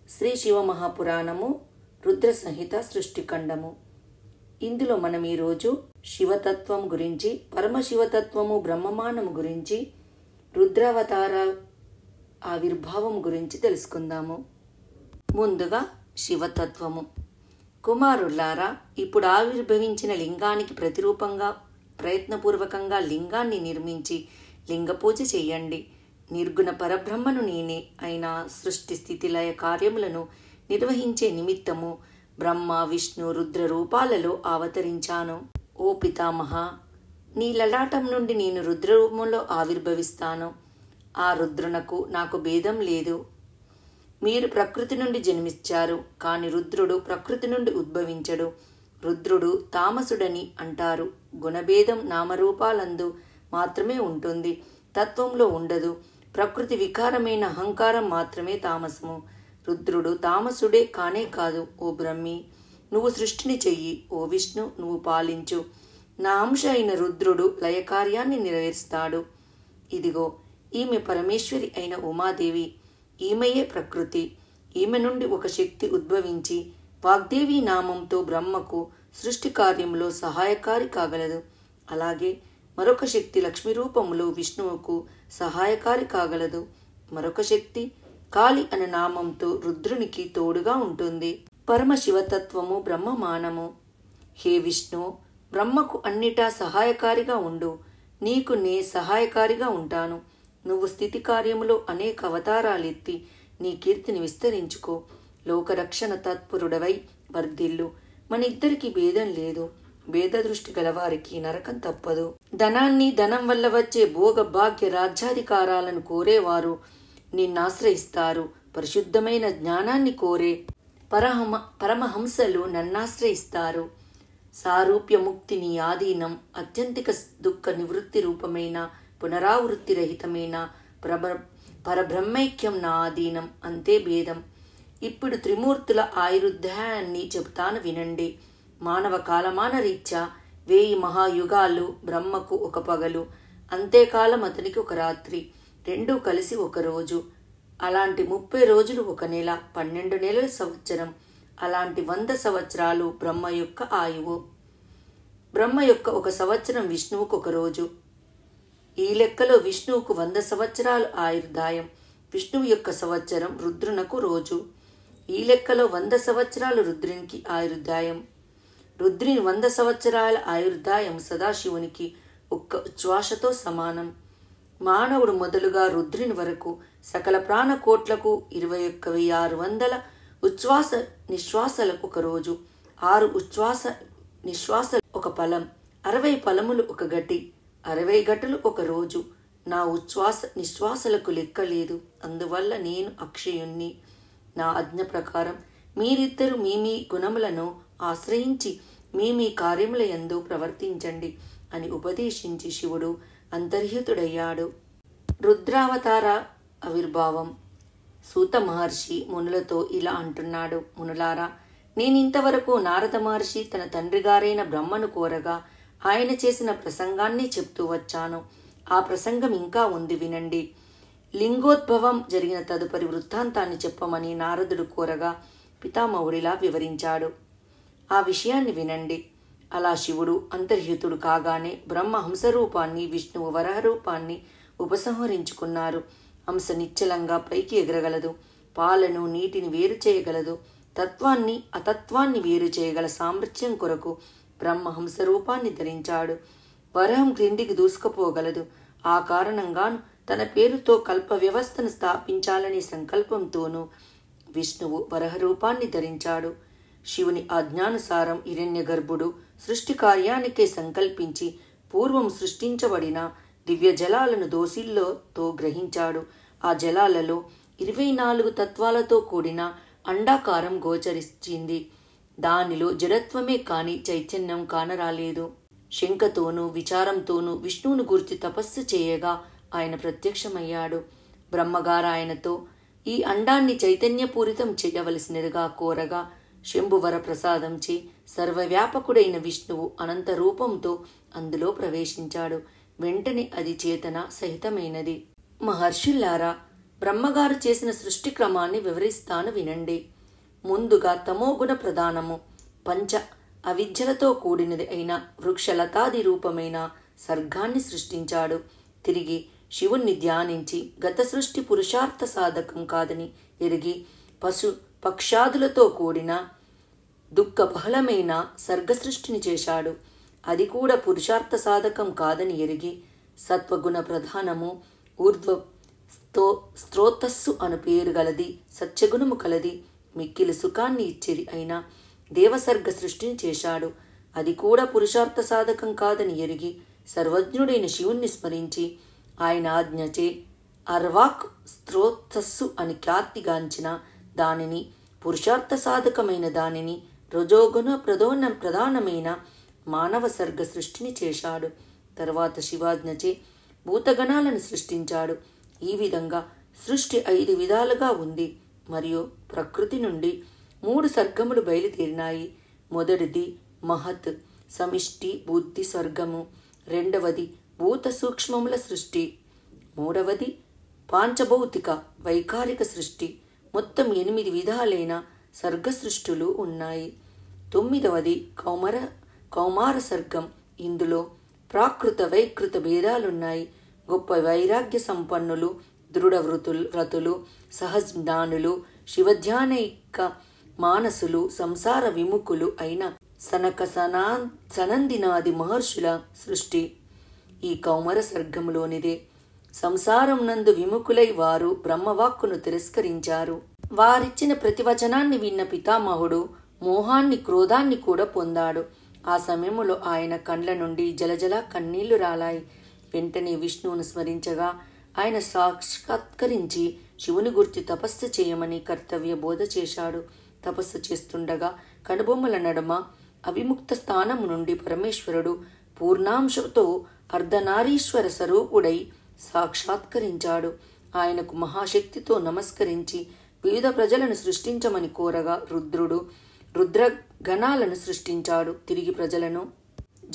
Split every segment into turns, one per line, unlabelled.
శ్రీ శివమహాపురాణము రుద్ర సంహిత సృష్టిఖండము. ఇందులో మనం ఈరోజు శివతత్వం గురించి, పరమశివతత్వము బ్రహ్మమానము గురించి, రుద్రావతార ఆవిర్భావం గురించి తెలుసుకుందాము. ముందుగా శివతత్వము. కుమారులారా, ఇప్పుడు ఆవిర్భవించిన లింగానికి ప్రతిరూపంగా ప్రయత్నపూర్వకంగా లింగాన్ని నిర్మించి లింగ పూజ చెయ్యండి. నిర్గుణ పరబ్రహ్మను నేనే అయినా సృష్టి స్థితి లయ కార్యములను నిర్వహించే నిమిత్తము బ్రహ్మ విష్ణు రుద్ర రూపాలలో అవతరించాను. ఓ పితామహ, నీ లలాటం నుండి నేను రుద్ర రూపంలో ఆవిర్భవిస్తాను. ఆ రుద్రునకు నాకు భేదం లేదు. మీరు ప్రకృతి నుండి జన్మించారు, కాని రుద్రుడు ప్రకృతి నుండి ఉద్భవించడు. రుద్రుడు తామసుడని అంటారు. గుణభేదం నామరూపాలందు మాత్రమే ఉంటుంది, తత్వంలో ఉండదు. ప్రకృతి వికారమైన అహంకారం మాత్రమే తామసము. రుద్రుడు తామసుడే కానే కాదు. ఓ బ్రహ్మి, నువ్వు సృష్టిని చెయ్యి. ఓ విష్ణు, నువ్వు పాలించు. నా అంశ అయిన రుద్రుడు లయకార్యాన్ని నెరవేరుస్తాడు. ఇదిగో, ఈమె పరమేశ్వరి అయిన ఉమాదేవి. ఈమెయే ప్రకృతి. ఈమె నుండి ఒక శక్తి ఉద్భవించి వాగ్దేవి నామంతో బ్రహ్మకు సృష్టి కార్యంలో సహాయకారి కాగలదు. అలాగే మరొక శక్తి లక్ష్మీ రూపములో విష్ణువుకు సహాయకారి కాగలదు. మరొక శక్తి కాళి అనే నామంతో రుద్రునికి తోడుగా ఉంటుంది. పరమశివతత్వము బ్రహ్మమానము. హే విష్ణు, బ్రహ్మకు అన్నిటా సహాయకారిగా ఉండు. నీకు నే సహాయకారిగా ఉంటాను. నువ్వు స్థితి కార్యములో అనేక అవతారాలెత్తి నీ కీర్తిని విస్తరించుకో. లోకరక్షణ తత్పరుడవై వర్ధిల్లు. మన ఇద్దరికి భేదం లేదు. భేద దృష్టి గలవారికి నరకం తప్పదు. ధనాన్ని, ధనం వల్ల వచ్చే భోగ భాగ్య రాజ్యాధికారాలను కోరేవారు నిన్నాశ్రయిస్తారు. పరిశుద్ధమైన జ్ఞానాన్ని కోరే పరమహంసలు నన్నాశ్రయిస్తారు. సారూప్య ముక్తిని ఆధీనం, అత్యంతిక దుఃఖ నివృత్తి రూపమైన పునరావృత్తి రహితమైన పరబ్రహ్మైక్యం నా ఆధీనం. అంతే భేదం. ఇప్పుడు త్రిమూర్తుల ఆయుర్దాయాన్ని చెబుతాను వినండి. మానవ కాలమాన రీత్యా 1000 మహాయుగాలు బ్రహ్మకు ఒక పగలు, అంతేకాలం అతనికి ఒక రాత్రి, రెండూ కలిసి ఒక రోజు. అలాంటి 30 రోజులు ఒక నెల, 12 నెలల సంవత్సరం. అలాంటి 100 సంవత్సరాలు బ్రహ్మ యొక్క ఆయువు. బ్రహ్మ యొక్క ఒక సంవత్సరం విష్ణువుకు ఒక రోజు. ఈ లెక్కలో విష్ణువుకు 100 సంవత్సరాలు ఆయుర్దాయం. విష్ణువు యొక్క సంవత్సరం రుద్రునకు రోజు. ఈ లెక్కలో 100 సంవత్సరాలు రుద్రునికి ఆయుర్దాయం. రుద్రుని 100 సంవత్సరాల ఆయుర్దాయం సదాశివునికి ఒక్క ఉచ్ఛ్వాసతో సమానం. మానవుడు మొదలుగా రుద్రుని వరకు సకల ప్రాణకోట్లకు 21,600 ఉచ్ఛ్వాస నిశ్వాసలకు ఒక రోజు. 6 ఉచ్ఛ్వాస నిశ్వాస ఒక ఫలం, 60 ఫలములు ఒక గటి, 60 గటులు ఒక రోజు. నా ఉచ్ఛ్వాస నిశ్వాసలకు లెక్క లేదు. అందువల్ల నేను అక్షయుణ్ణి. నా ఆజ్ఞ ప్రకారం మీరిద్దరూ మీ గుణములను ఆశ్రయించి మీ కార్యముల యందు ప్రవర్తించండి అని ఉపదేశించి శివుడు అంతర్హితుడయ్యాడు. రుద్రావతార ఆవిర్భావం. సూత మహర్షి మునులతో ఇలా అంటున్నాడు. మునులారా, నేనింతవరకు నారద మహర్షి తన తండ్రి గారైన బ్రహ్మను కోరగా ఆయన చేసిన ప్రసంగాన్ని చెప్తూ వచ్చాను. ఆ ప్రసంగం ఇంకా ఉంది, వినండి. లింగోద్భవం జరిగిన తదుపరి వృత్తాంతాన్ని చెప్పమని నారదుడు కోరగా పితామహుడిలా వివరించాడు. ఆ విషయాన్ని వినండి. అలా శివుడు అంతర్హితుడు కాగానే బ్రహ్మ హంసరూపాన్ని, విష్ణువు వరహ రూపాన్ని ఉపసంహరించుకున్నారు. హంస నిశ్చలంగా పైకి ఎగరగలదు. పాలను, నీటిని వేరు చేయగలదు. తత్వాన్ని, అతత్వాన్ని వేరు చేయగల సామర్థ్యం కొరకు బ్రహ్మ హంసరూపాన్ని ధరించాడు. వరహం క్రిందికి దూసుకుపోగలదు. ఆ కారణంగాను తన పేరుతో కల్ప వ్యవస్థను స్థాపించాలనే సంకల్పంతోనూ విష్ణువు వరహ రూపాన్ని ధరించాడు. శివుని ఆజ్ఞానుసారం హిరణ్య గర్భుడు సృష్టి కార్యానికే సంకల్పించి పూర్వం సృష్టించబడిన దివ్య జలాలను దోసిల్లోతో గ్రహించాడు. ఆ జలాలలో 24 తత్వాలతో కూడిన అండాకారం గోచరించింది. దానిలో జడత్వమే కాని చైతన్యం కానరాలేదు. శంకతోనూ విచారంతోనూ విష్ణువును గురించి తపస్సు చేయగా ఆయన ప్రత్యక్షమయ్యాడు. బ్రహ్మగారు ఆయనతో ఈ అండాన్ని చైతన్యపూరితం చేయవలసినదిగా కోరగా శంభువర ప్రసాదంచే సర్వవ్యాపకుడైన విష్ణువు అనంత రూపంతో అందులో ప్రవేశించాడు. వెంటనే అది చేతన సహితమైనది. మహర్షులారా, బ్రహ్మగారు చేసిన సృష్టి క్రమాన్ని వివరిస్తాను వినండి. ముందుగా తమోగుణ ప్రధానము పంచ అవిద్యలతో కూడినది అయిన వృక్షలతాది రూపమైన సర్గాన్ని సృష్టించాడు. తిరిగి శివుణ్ణి ధ్యానించి గత సృష్టి పురుషార్థ సాధకం కాదని ఎరిగి పశు పక్షాదులతో కూడిన దుఃఖ బహుళమైన సర్గ సృష్టిని చేశాడు. అది కూడా పురుషార్థ సాధకం కాదని ఎరిగి సత్వగుణ ప్రధానము ఊర్ధ్వ స్త్రోతస్సు అను పేరు గలది సత్యగుణము కలది మిక్కిలి సుఖాన్ని ఇచ్చేది అయిన దేవసర్గ సృష్టిని చేశాడు. అది కూడా పురుషార్థ సాధకం కాదని ఎరిగి సర్వజ్ఞుడైన శివుణ్ణి స్మరించి ఆయన ఆజ్ఞచే అర్వాక్ స్త్రోతస్సు అని ఖ్యాతిగాంచిన దానిని పురుషార్థ సాధకమైన దానిని రజోగుణ ప్రధానమైన మానవ సర్గ సృష్టిని చేశాడు. తర్వాత శివాజ్ఞచే భూతగణాలను సృష్టించాడు. ఈ విధంగా సృష్టి 5 విధాలుగా ఉంది. మరియు ప్రకృతి నుండి 3 సర్గములు బయలుదేరినాయి. మొదటిది మహత్ సమిష్టి బుద్ధి స్వర్గము, రెండవది భూత సూక్ష్మముల సృష్టి, మూడవది పాంచభౌతిక వైకారిక సృష్టి. మొత్తం 8 విధాలైన సర్గ సృష్టులు ఉన్నాయి. 9వది కౌమార సర్గం. ఇందులో ప్రాకృత వైకృత భేదాలున్నాయి. గొప్ప వైరాగ్య సంపన్నులు, దృఢ వ్రతులు, సహజ్ఞానులు, శివధ్యానైక మానసులు, సంసార విముఖులు అయిన సనక సనందినాది మహర్షుల సృష్టి ఈ కౌమర సర్గములోనిదే. సంసారం నందు విముఖులై వారు బ్రహ్మవాక్కును తిరస్కరించారు. వారిచ్చిన ప్రతివచనాన్ని విన్న పితామహుడు మోహాన్ని క్రోధాన్ని కూడా పొందాడు. ఆ సమయంలో ఆయన కండ్ల నుండి జలజల కన్నీళ్లు రాలాయి. వెంటనే విష్ణువును స్మరించగా ఆయన సాక్షాత్కరించి శివుని గురించి తపస్సు చేయమని కర్తవ్య బోధ చేశాడు. తపస్సు చేస్తుండగా కనుబొమ్మల నడుమ అవిముక్త స్థానము నుండి పరమేశ్వరుడు పూర్ణాంశతో అర్ధనారీశ్వర స్వరూపుడై సాక్షాత్కరించాడు. ఆయనకు మహాశక్తితో నమస్కరించి వివిధ ప్రజలను సృష్టించమని కోరగా రుద్రగణాలను సృష్టించాడు. తిరిగి ప్రజలను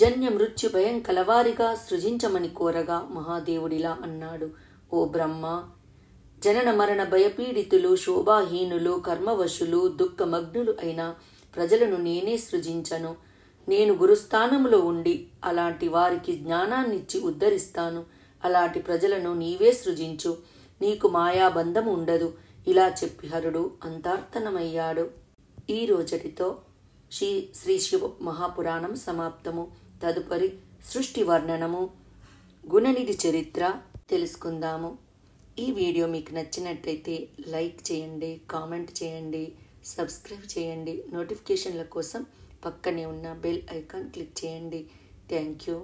జన్య మృత్యు భయం కలవారిగా సృజించమని కోరగా మహాదేవుడిలా అన్నాడు: ఓ బ్రహ్మ, జనన మరణ భయపీడితులు, శోభాహీనులు, కర్మవశులు, దుఃఖమగ్నులు అయిన ప్రజలను నేనే సృజించను. నేను గురుస్థానంలో ఉండి అలాంటి వారికి జ్ఞానాన్నిచ్చి ఉద్ధరిస్తాను. అలాంటి ప్రజలను నీవే సృజించు. నీకు మాయాబంధం ఉండదు. ఇలా చెప్పి హరుడు అంతార్థనమయ్యాడు. ఈ రోజటితో శ్రీ శివ మహాపురాణం సమాప్తము. తదుపరి సృష్టి వర్ణనము, గుణనిధి చరిత్ర తెలుసుకుందాము. ఈ వీడియో మీకు నచ్చినట్టయితే లైక్ చేయండి, కామెంట్ చేయండి, సబ్స్క్రైబ్ చేయండి. నోటిఫికేషన్ల కోసం పక్కనే ఉన్న బెల్ ఐకాన్ క్లిక్ చేయండి. Thank you.